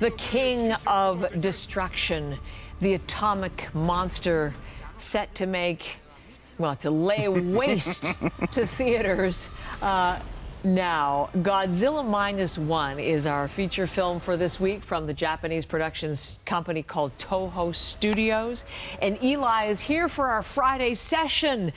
The king of destruction, the atomic monster set to make, well, to lay waste to theaters. Now, Godzilla Minus One is our feature film for this week from the Japanese productions company called Toho Studios. And Eli is here for our Friday session.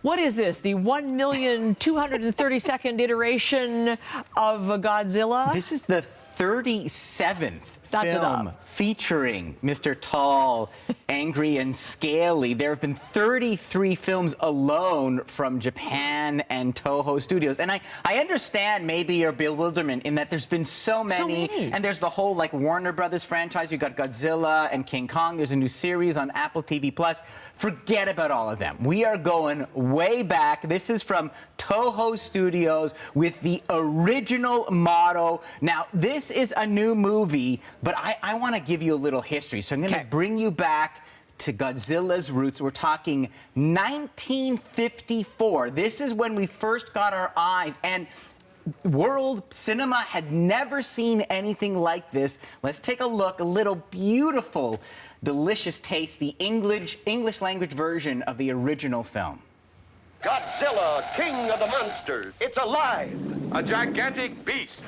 What is this, the 1,232,000nd iteration of Godzilla? This is the 37th film featuring Mr. Tall, Angry, and Scaly. There have been 33 films alone from Japan and Toho Studios. And I understand maybe your bewilderment in that there's been so many. And there's the whole like Warner Brothers franchise. We've got Godzilla and King Kong. There's a new series on Apple TV+. Forget about all of them. We are going way back. This is from Toho Studios with the original motto. Now, this is a new movie, but I want to give you a little history. So I'm going to bring you back to Godzilla's roots. We're talking 1954. This is when we first got our eyes, and world cinema had never seen anything like this. Let's take a look, a little beautiful, delicious taste, the English language version of the original film. Godzilla, king of the monsters. It's alive. A gigantic beast.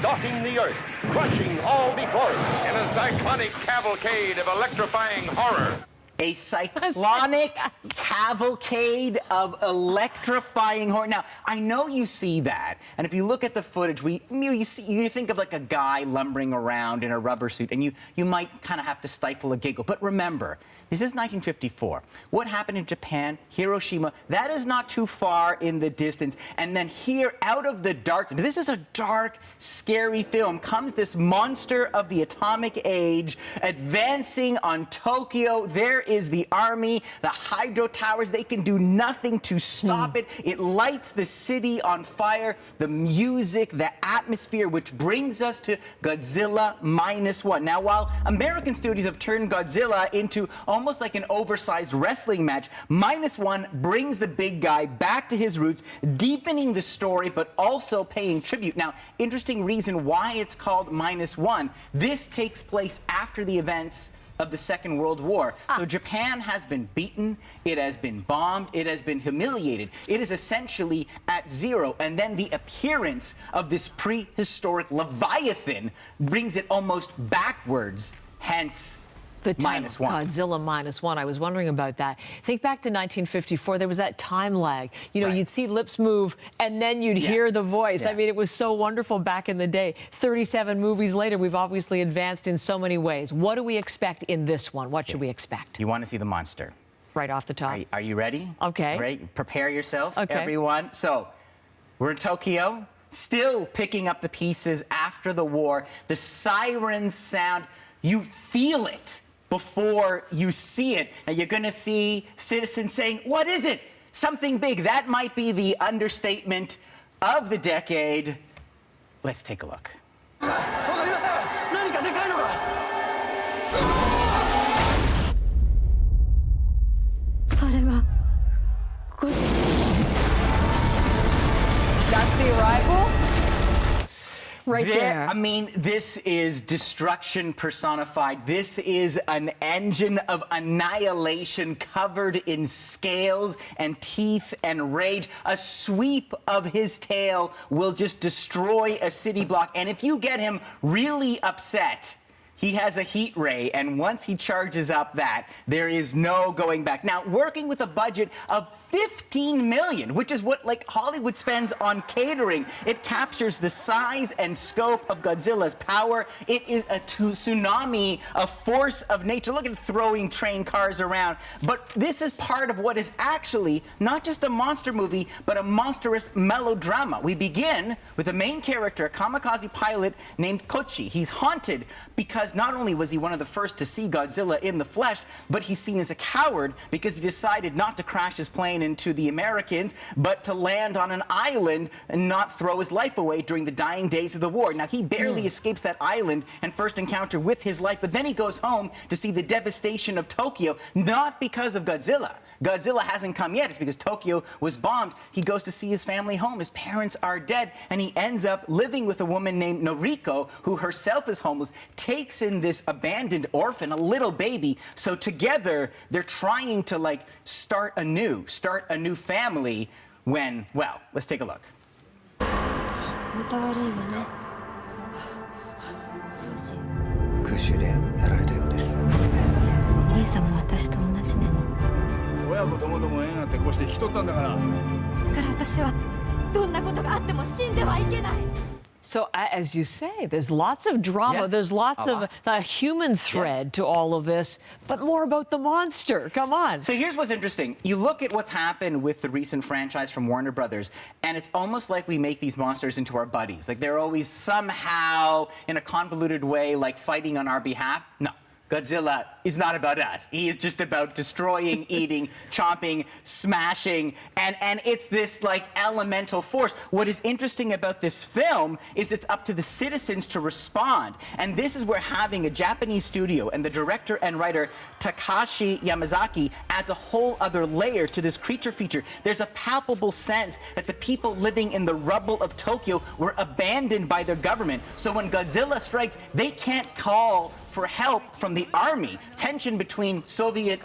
Stalking the earth, crushing all before it. In a cyclonic cavalcade of electrifying horror. A cyclonic cavalcade of electrifying horror. Now, I know you see that, and if you look at the footage, you think of like a guy lumbering around in a rubber suit, and you might kind of have to stifle a giggle. But remember, this is 1954. What happened in Japan, Hiroshima, that is not too far in the distance. And then here, out of the darkness, this is a dark, scary film, comes this monster of the atomic age advancing on Tokyo. There is the army, the hydro towers. They can do nothing to stop it. It lights the city on fire. The music, the atmosphere, which brings us to Godzilla Minus One. Now, while American studios have turned Godzilla into almost like an oversized wrestling match, Minus One brings the big guy back to his roots, deepening the story, but also paying tribute. Now, interesting reason why it's called Minus One. This takes place after the events of the Second World War. So Japan has been beaten, it has been bombed, it has been humiliated. It is essentially at zero. And then the appearance of this prehistoric Leviathan brings it almost backwards, hence the title, Minus One. Godzilla Minus One. I was wondering about that. Think back to 1954. There was that time lag. You know, you'd see lips move, and then you'd hear the voice. I mean, it was so wonderful back in the day. 37 movies later, we've obviously advanced in so many ways. What do we expect in this one? What should we expect? You want to see the monster? Right off the top. Are you ready? Okay. Right? Prepare yourself, everyone. So, we're in Tokyo, still picking up the pieces after the war. The sirens sound. You feel it before you see it. Now, you're going to see citizens saying, what is it? Something big. That might be the understatement of the decade. Let's take a look. That's the arrival? Right there. I mean, this is destruction personified. This is an engine of annihilation covered in scales and teeth and rage. A sweep of his tail will just destroy a city block. And if you get him really upset, he has a heat ray, and once he charges up that, there is no going back. Now, working with a budget of $15 million, which is what like Hollywood spends on catering, it captures the size and scope of Godzilla's power. It is a tsunami, a force of nature. Look at throwing train cars around. But this is part of what is actually not just a monster movie, but a monstrous melodrama. We begin with the main character, a kamikaze pilot named Kochi. He's haunted because was, not only was he one of the first to see Godzilla in the flesh, but he's seen as a coward because he decided not to crash his plane into the Americans, but to land on an island and not throw his life away during the dying days of the war. Now, he barely escapes that island and first encounter with his life, but then he goes home to see the devastation of Tokyo, not because of Godzilla. Godzilla hasn't come yet. It's because Tokyo was bombed. He goes to see his family home. His parents are dead, and he ends up living with a woman named Noriko, who herself is homeless, takes in this abandoned orphan, a little baby. So together, they're trying to, like, start anew family when, well, let's take a look. また悪い夢。空襲でやられたようです。リーさんも私と同じね。親子ともども縁あってこうして引き取ったんだから。だから私はどんなことがあっても死んではいけない。 So, as you say, there's lots of drama. Yeah, there's lots of a human thread to all of this, but more about the monster. Come on. So here's what's interesting. You look at what's happened with the recent franchise from Warner Brothers, and it's almost like we make these monsters into our buddies. Like they're always somehow, in a convoluted way, like fighting on our behalf. No. Godzilla is not about us. He is just about destroying, eating, chomping, smashing, and it's this like elemental force. What is interesting about this film is it's up to the citizens to respond. And this is where having a Japanese studio and the director and writer Takashi Yamazaki adds a whole other layer to this creature feature. There's a palpable sense that the people living in the rubble of Tokyo were abandoned by their government. So when Godzilla strikes, they can't call for help from the army. Tension between Soviet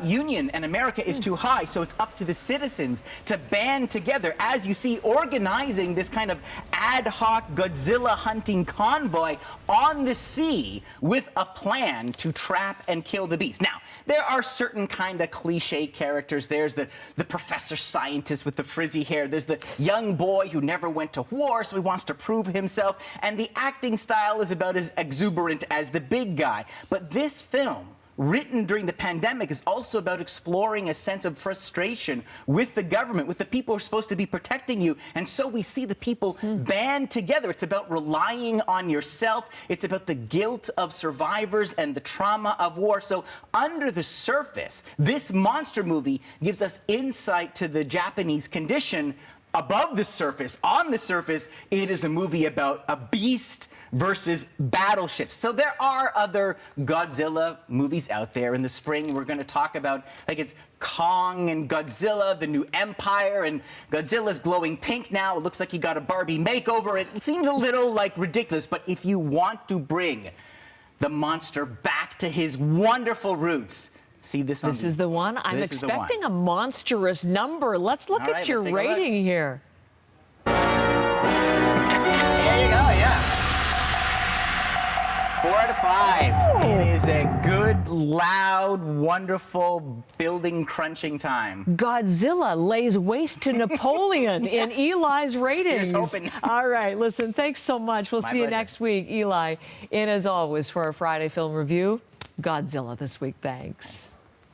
Union and America is too high, so it's up to the citizens to band together, as you see, organizing this kind of ad hoc Godzilla hunting convoy on the sea with a plan to trap and kill the beast. Now, there are certain kind of cliche characters. There's the professor scientist with the frizzy hair. There's the young boy who never went to war, so he wants to prove himself. And the acting style is about as exuberant as the big guy. But this film, written during the pandemic, is also about exploring a sense of frustration with the government, with the people who are supposed to be protecting you. And so we see the people band together. It's about relying on yourself. It's about the guilt of survivors and the trauma of war. So under the surface, this monster movie gives us insight to the Japanese condition. Above the surface, on the surface, it is a movie about a beast versus battleships. So there are other Godzilla movies out there. In the spring, we're going to talk about, like, it's Kong and Godzilla, the new empire, and Godzilla's glowing pink now. It looks like he got a Barbie makeover. It seems a little, like, ridiculous, but if you want to bring the monster back to his wonderful roots, see this on This is the one. I'm expecting a monstrous number. Let's look at your rating here. There you go, yeah. 4 out of 5. It is a good, loud, wonderful, building-crunching time. Godzilla lays waste to Napoleon in Eli's ratings. Here's hoping. All right, listen, thanks so much. We'll see you pleasure. next week. Eli, in as always for our Friday film review. Godzilla this week. Thanks.